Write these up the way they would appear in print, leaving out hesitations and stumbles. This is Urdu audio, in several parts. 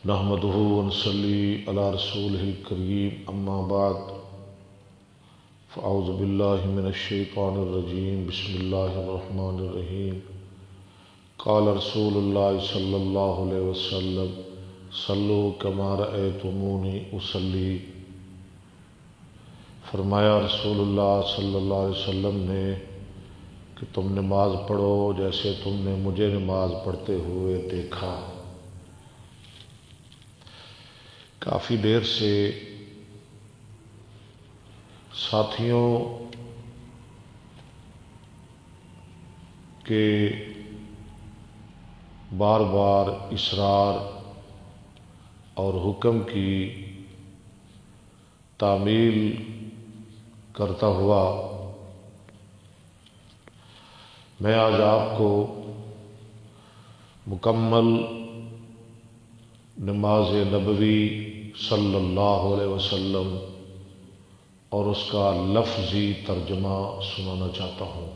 نحمده ونصلي على رسوله الكريم أما بعد فأعوذ بالله من الشيطان الرجيم بسم الله الرحمن الرحيم قال رسول الله صلى الله عليه وسلم صلوا كما رأيتموني أصلي فرمایا رسول اللہ صلی اللہ علیہ وسلم نے کہ تم نماز پڑھو جیسے تم نے مجھے نماز پڑھتے ہوئے دیکھا۔ کافی دیر سے ساتھیوں کے بار بار اصرار اور حکم کی تعمیل کرتا ہوا میں آج آپ کو مکمل نماز نبوی صلی اللہ علیہ وسلم اور اس کا لفظی ترجمہ سنانا چاہتا ہوں۔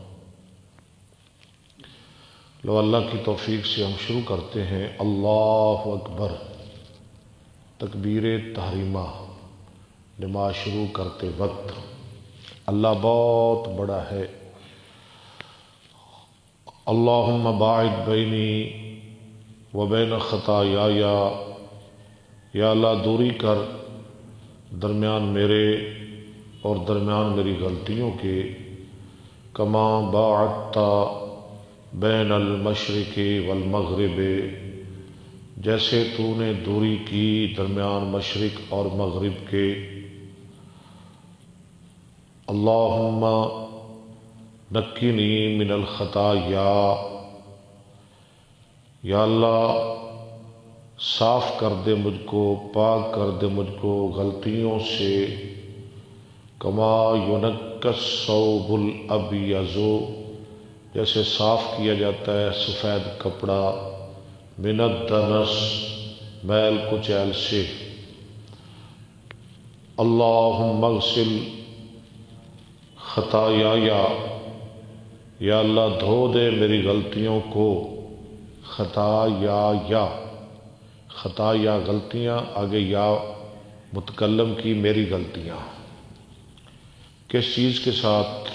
لو اللہ کی توفیق سے ہم شروع کرتے ہیں۔ اللہ اکبر، تکبیر تحریمہ نماز شروع کرتے وقت۔ اللہ بہت بڑا ہے۔ اللہم باعد بینی و بین خطایایا، یا اللہ دوری کر درمیان میرے اور درمیان میری غلطیوں کے، کما باعدت بین المشرق والمغرب، جیسے تو نے دوری کی درمیان مشرق اور مغرب کے۔ اللہم نقنی من الخطایا، یا اللہ صاف کر دے مجھ کو، پاک کر دے مجھ کو غلطیوں سے، کما ینقی الثوب الابیض، جیسے صاف کیا جاتا ہے سفید کپڑا، من الدنس میل کچیل سے۔ اللہم اغسل خطایا، یا اللہ دھو دے میری غلطیوں کو، خطایا خطایا غلطیاں، آگے یا متکلم کی میری غلطیاں۔ کس چیز کے ساتھ؟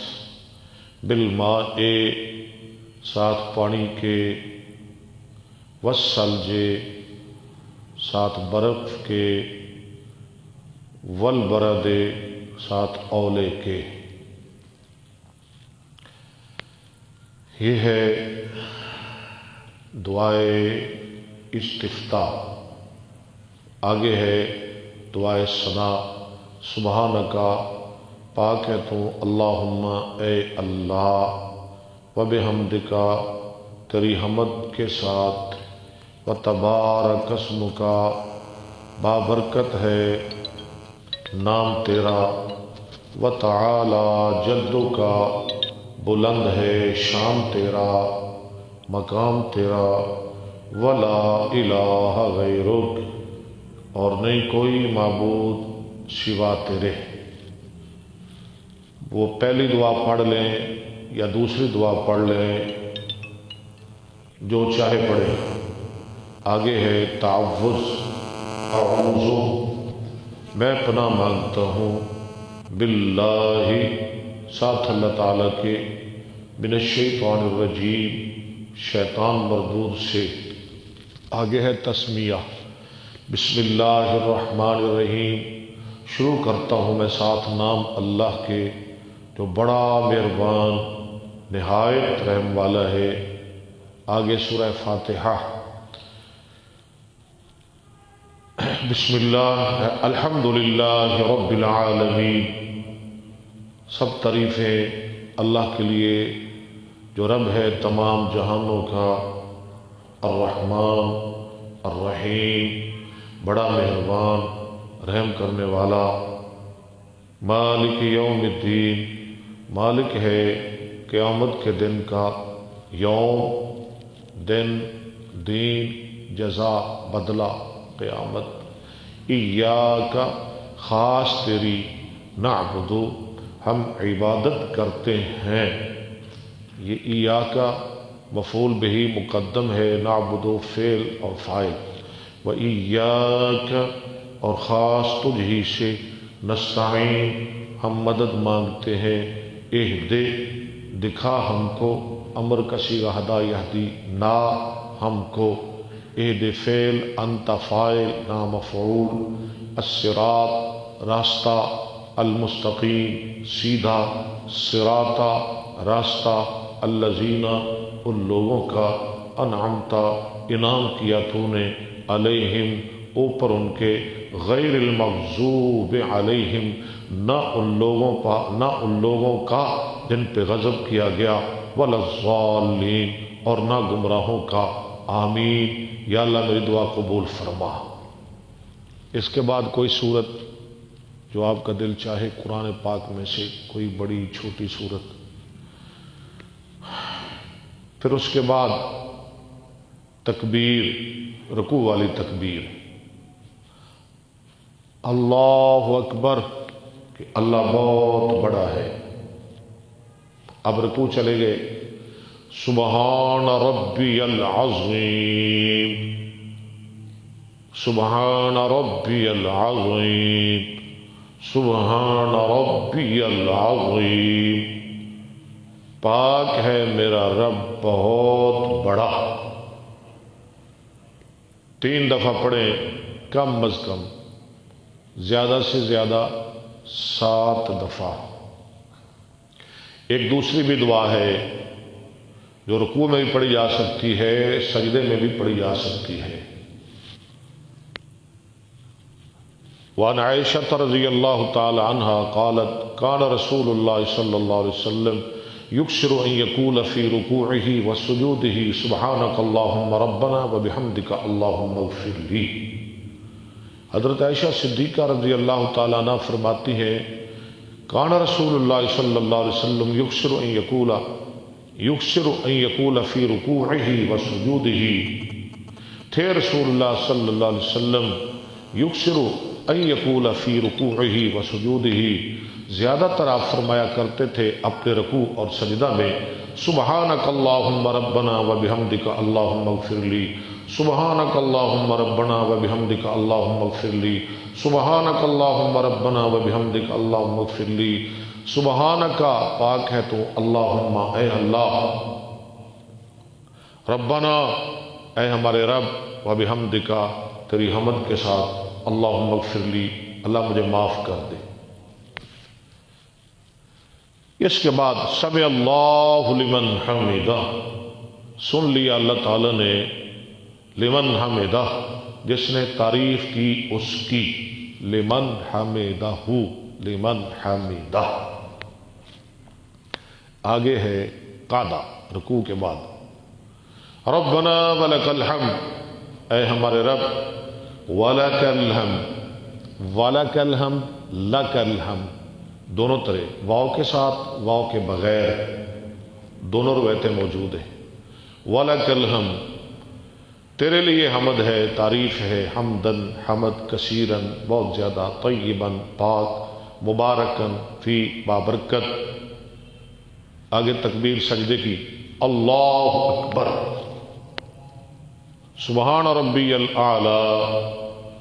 بالماء ساتھ پانی کے، والثلج ساتھ برف کے، والبرد ساتھ اولے کے۔ یہ ہے دعائے استفتاح۔ آگے ہے دعائے ثنا۔ سبحانک، پاک ہے تو، اللہم اے اللہ، وبحمدک تیری حمد کے ساتھ، وتبارک اسمک بابرکت ہے نام تیرا، وتعالی جدک بلند ہے شان تیرا، مقام تیرا، ولا الہ غیرک اور نہیں کوئی معبود سوا تیرے۔ وہ پہلی دعا پڑھ لیں یا دوسری دعا پڑھ لیں، جو چاہے پڑھیں۔ آگے ہے تعوذ۔ اعوذ میں پناہ مانگتا ہوں، باللہ ساتھ اللہ تعالیٰ کے، من الشیطان الرجیم شیطان مردود سے۔ آگے ہے تسمیہ۔ بسم اللہ الرحمن الرحیم، شروع کرتا ہوں میں ساتھ نام اللہ کے جو بڑا مہربان نہایت رحم والا ہے۔ آگے سورہ فاتحہ۔ بسم اللہ الحمدللہ رب العالمین، سب تعریفیں اللہ کے لیے جو رب ہے تمام جہانوں کا، الرحمن الرحیم بڑا مہربان رحم کرنے والا، مالک یوم الدین مالک ہے قیامت کے دن کا، یوم دن، دین جزا بدلہ قیامت، ایاک خاص تیری، نعبد ہم عبادت کرتے ہیں۔ یہ ایاک مفعول بہی مقدم ہے، نعبد فعل اور فاعل، وَإِيَّاكَ اور خاص تجھ ہی سے نستعین ہم مدد مانگتے ہیں. اہدے دکھا ہم کو، امر کا صیغہ ہدا یہدی نا ہم کو، اہد فعل انت فاعل نا مفعول، الصراط راستہ، المستقیم سیدھا، صراطا راستہ، الذین ان لوگوں کا، انعمت انعام کیا تو نے، علیہم اوپر ان کے، غیر المغضوب علیہم نہ ان لوگوں کا جن پہ غضب کیا گیا، ولا الضالین اور نہ گمراہوں کا. آمین. یا اللہ میری دعا قبول فرما. اس کے بعد کوئی صورت جو آپ کا دل چاہے قرآن پاک میں سے، کوئی بڑی چھوٹی صورت. پھر اس کے بعد تکبیر، رکوع والی تکبیر، اللہ اکبر کہ اللہ بہت بڑا ہے. اب رکوع چلے گئے. سبحان ربی العظیم، سبحان ربی العظیم، سبحان ربی العظیم. پاک ہے میرا رب بہت بڑا. 3 دفعہ پڑھیں کم از کم، زیادہ سے زیادہ 7 دفعہ. ایک دوسری بھی دعا ہے جو رکوع میں بھی پڑھی جا سکتی ہے، سجدے میں بھی پڑھی جا سکتی ہے. وعن عائشہ رضی اللہ تعالی عنہا قالت کان رسول اللہ صلی اللہ علیہ وسلم یکثر ان یقول فی رکوعہ وسجودہ سبحانک اللہم ربنا وبحمدک اللہم اغفر لی. حضرت عائشہ صدیقہ رضی اللہ تعالیٰ عنہ فرماتی ہے کان رسول اللہ صلی اللہ علیہ وسلم یکثر ان یقول فی رکوعہ وسجودہ. تھے رسول اللہ صلی اللہ علیہ وسلم یکثر ان یقول فی رکوعہ وسجودہ، زیادہ تر آپ فرمایا کرتے تھے اپنے رکوع اور سجدہ میں سبحانک اللہم ربنا وبحمدک اللہم اغفر لی، سبحانک اللہم ربنا وبحمدک اللہم اغفر لی، سبحانک اللہم ربنا وبحمدک اللہم اغفر لی. سبحانکا پاک ہے تو، اللہم اے اللہ، ربنا اے ہمارے رب، وبحمدکا تیری حمد کے ساتھ، اللہم اغفر لی اللہ مجھے معاف کر دے. اس کے بعد سمع اللہ لمن حمدہ، سن لیا اللہ تعالی نے، لمن حمدہ جس نے تعریف کی اس کی، لمن حمدہ، لمن حمدہ. آگے ہے قعدہ رکوع کے بعد. ربنا ولک الحمد، اے ہمارے رب، ولک الحمد، ولک الحمد، لک الحمد، دونوں طرح، واو کے ساتھ واو کے بغیر، دونوں روایتیں موجود ہیں. ولک الحمد، تیرے لیے حمد ہے، تعریف ہے، حمدن حمد کثیرن بہت زیادہ، طیبن پاک، مبارکن فی بابرکت. آگے تکبیر سجدے کی، اللہ اکبر، سبحان ربی الاعلی،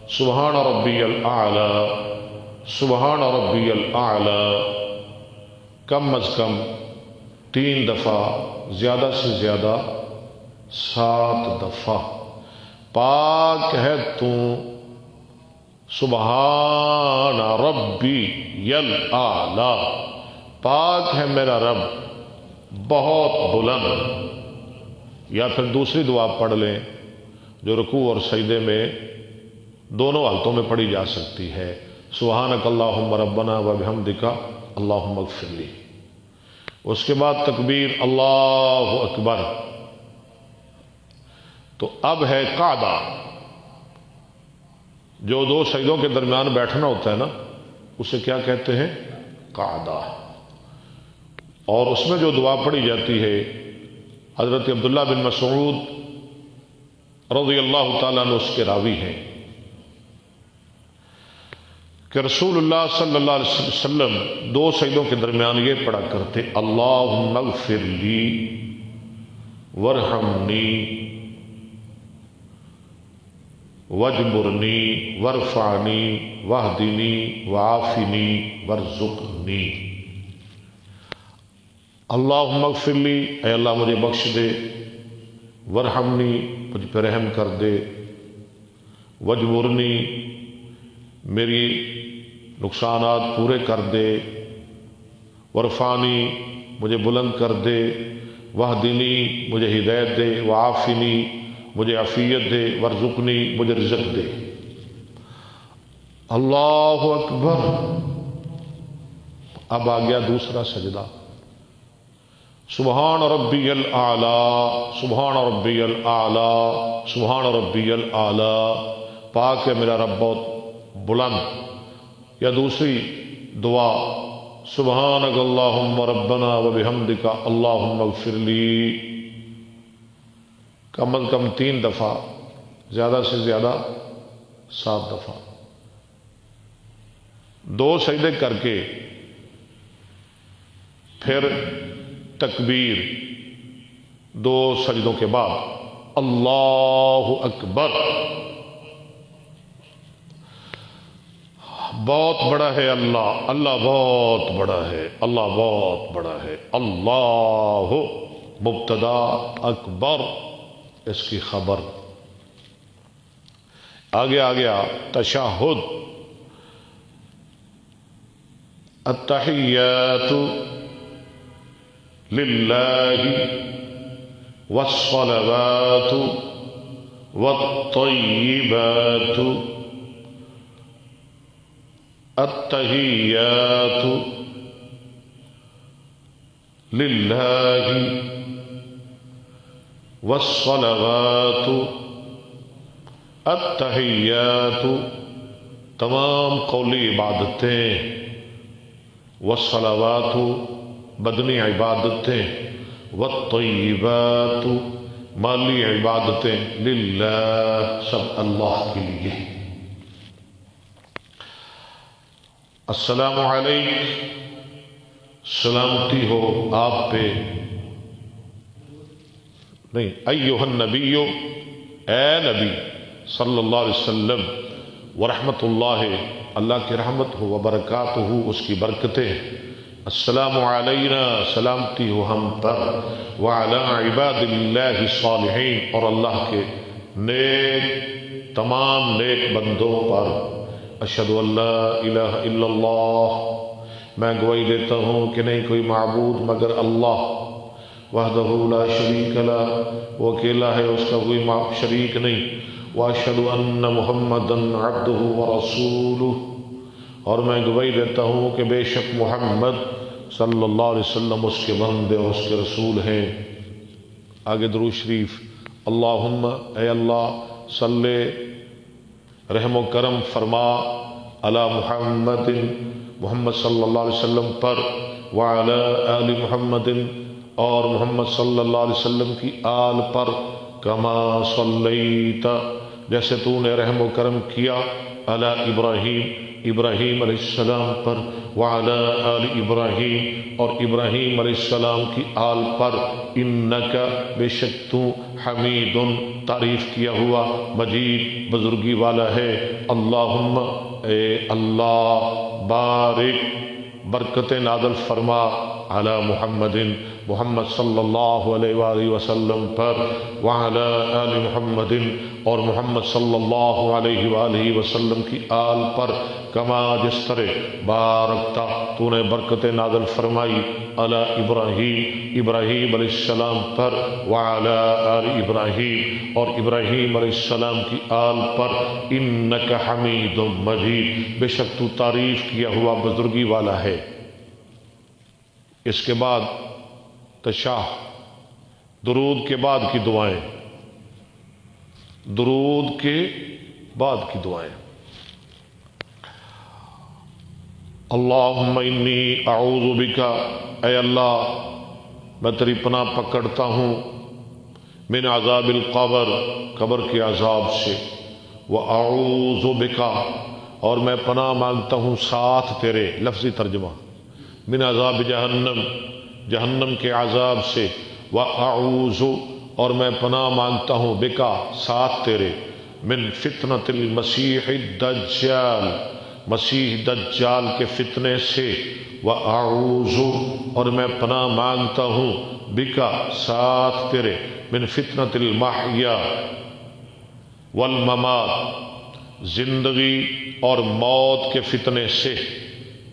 سبحان ربی الاعلی، سبحان ربی الاعلی. کم از کم 3 دفعہ، زیادہ سے زیادہ 7 دفعہ. پاک ہے تو، سبحان ربی الاعلی، پاک ہے میرا رب بہت بلند. یا پھر دوسری دعا پڑھ لیں جو رکوع اور سجدے میں دونوں حالتوں میں پڑھی جا سکتی ہے، سبحانک اللہم ربنا وبحمدک اللہم اغفر لی. اس کے بعد تکبیر اللہ اکبر. تو اب ہے قعدہ، جو 2 سجدوں کے درمیان بیٹھنا ہوتا ہے نا، اسے کیا کہتے ہیں؟ قعدہ. اور اس میں جو دعا پڑھی جاتی ہے، حضرت عبداللہ بن مسعود رضی اللہ تعالیٰ عنہ اس کے راوی ہیں کہ رسول اللہ صلی اللہ علیہ وسلم 2 سجدوں کے درمیان یہ پڑھا کرتے، اللہم اغفر لی ورحمنی وجبرنی ورفعنی واہدنی وعافنی وارزقنی۔ اللہم اغفر لی، اے اللہ مجھے بخش دے، ورحمنی مجھ پہ رحم کر دے، وجبرنی میری نقصانات پورے کر دے، ورفعنی مجھے بلند کر دے، واہدنی مجھے ہدایت دے، وعافنی مجھے عافیت دے، وارزقنی مجھے رزق دے۔ اللہ اکبر۔ اب آ گیا دوسرا سجدہ۔ سبحان ربی الاعلی، سبحان ربی الاعلی، سبحان ربی الاعلی، پاک ہے میرا رب بہت بلند۔ یا دوسری دعا، سبحانک اللہم ربنا وبحمدک اللہم اغفر لی، کم از کم 3 دفعہ، زیادہ سے زیادہ 7 دفعہ، 2 سجدے کر کے پھر تکبیر 2 سجدوں کے بعد اللہ اکبر۔ بہت بڑا ہے اللہ، اللہ بہت بڑا ہے، اللہ بہت بڑا ہے۔ اللہ مبتدا، اکبر اس کی خبر۔ آگے آ گیا تشہد۔ التحیات للہ والصلوات والطیبات، التحیات للہ والصلوات، التحیات تمام قولی عبادتیں، والصلوات بدنی عبادتیں، والطیبات مالی عبادتیں، للہ سب اللہ کے لیے۔ السلام علیک، سلامتی ہو آپ پہ، نہیں، ایھا النبی، اے نبی صلی اللہ علیہ وسلم، ورحمۃ اللہ، اللہ کی رحمت ہو، وبرکاتہ اس کی برکتیں، السلام علینا سلامتی ہو ہم پر، وعلی عباد اللہ الصالحین اور اللہ کے نیک تمام نیک بندوں پر، اشہد ان لا الہ الا اللہ، میں گواہی دیتا ہوں کہ نہیں کوئی معبود مگر اللہ، وحدہ لا شریک لہ، وہ اکیلا ہے اس کا کوئی شریک نہیں، واشہد ان محمدا عبدہ ورسولہ، اور میں گواہی دیتا ہوں کہ بے شک محمد صلی اللہ علیہ وسلم اس کے بندے اور اس کے رسول ہیں۔ آگے درود شریف، اللہم اے اللہ صلی رحم و کرم فرما علی محمد، محمد صلی اللہ علیہ وسلم پر، وعلی آل محمد اور محمد صلی اللہ علیہ وسلم کی آل پر، کما صلیت جیسے تو نے رحم و کرم کیا، علی ابراہیم ابراہیم علیہ السلام پر، وعلی آل ابراہیم اور ابراہیم علیہ السلام کی آل پر، انک بے شک تو حمید تعریف کیا ہوا، مجید بزرگی والا ہے۔ اللہم اے اللہ بارک برکت نازل فرما علی محمد، محمد صلی اللہ علیہ وآلہ وسلم پر، وعلی آل محمد اور محمد صلی اللہ علیہ وآلہ وسلم کی آل پر، کما جس طرح بارکتا تو نے برکت نازل فرمائی علی ابراہیم ابراہیم علیہ السلام پر، وعلی آل ابراہیم اور ابراہیم علیہ السلام کی آل پر، انک حمید مجید بے شک تو تعریف کیا ہوا بزرگی والا ہے۔ اس کے بعد تشہد، درود کے بعد کی دعائیں، درود کے بعد کی دعائیں۔ اللہم انی اعوذ بکا، اے اللہ میں تیری پناہ پکڑتا ہوں، من عذاب القبر، قبر کے عذاب سے، واعوذ بکا اور میں پناہ مانگتا ہوں ساتھ تیرے، لفظی ترجمہ، من عذاب جہنم، جہنم کے عذاب سے، واعوذ اور میں پناہ مانگتا ہوں بکا ساتھ تیرے، من فتنۃ المسیح الدجال، مسیح دجال کے فتنے سے، وَأَعُوذُ اور میں پناہ مانگتا ہوں، بکا ساتھ تیرے، من فتنۃ المحیا والممات زندگی اور موت کے فتنے سے،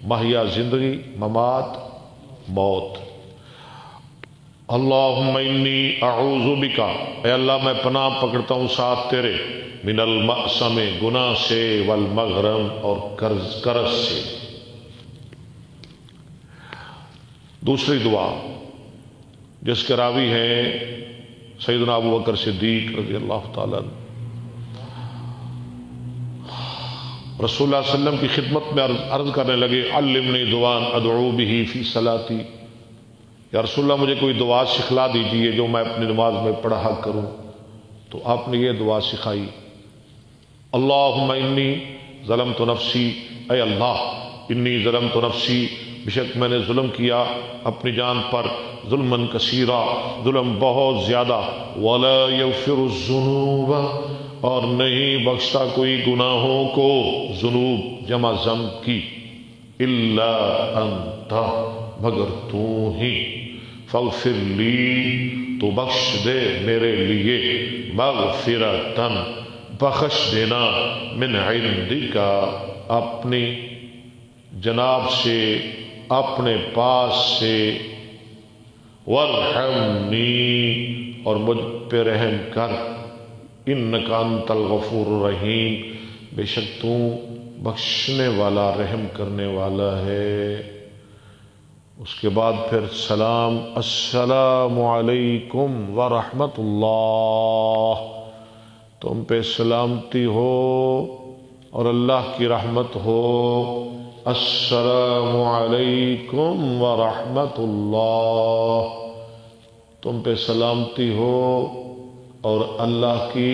محیا زندگی، ممات موت۔ اللہم انی اعوذ بکا، اے اللہ میں پناہ پکڑتا ہوں ساتھ تیرے، من المأثم گناہ سے، والمغرم اور قرض سے۔ دوسری دعا جس کے راوی ہیں سیدنا ابو بکر صدیق رضی اللہ تعالیٰ عنہ، رسول اللہ صلی اللہ علیہ وسلم کی خدمت میں عرض کرنے لگے، علمنی دعان ادعو بہ فی صلاتی، یا رسول اللہ مجھے کوئی دعا سکھلا دیجئے جو میں اپنی نماز میں پڑھا کروں۔ تو آپ نے یہ دعا سکھائی، اللہم انی ظلمت نفسی، اے اللہ انی ظلمت نفسی، بے شک میں نے ظلم کیا اپنی جان پر، ظلمن کثیرا، ظلم بہت زیادہ، ولا یغفر الذنوب اور نہیں بخشتا کوئی گناہوں کو، ذنوب جمع ذنب کی، الا انت مگر تو ہی، فاغفر لی تو بخش دے میرے لیے، مغفرتن بخش دینا، من عندک اپنی جناب سے، اپنے پاس سے، وارحمنی اور مجھ پہ رحم کر، انک انت الغفور الرحیم بے شک تو بخشنے والا رحم کرنے والا ہے۔ اس کے بعد پھر سلام، السلام علیکم ورحمۃ اللہ، تم پہ سلامتی ہو اور اللہ کی رحمت ہو، السلام علیکم ورحمۃ اللہ، تم پہ سلامتی ہو اور اللہ کی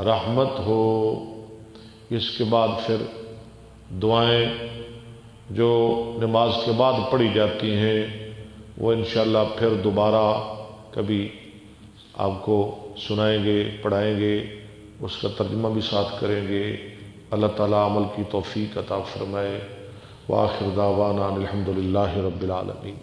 رحمت ہو۔ اس کے بعد پھر دعائیں جو نماز کے بعد پڑھی جاتی ہیں وہ انشاءاللہ پھر دوبارہ کبھی آپ کو سنائیں گے، پڑھائیں گے، اس کا ترجمہ بھی ساتھ کریں گے۔ اللہ تعالیٰ عمل کی توفیق عطا فرمائے۔ وآخر دعوانا الحمدللہ رب العالمین۔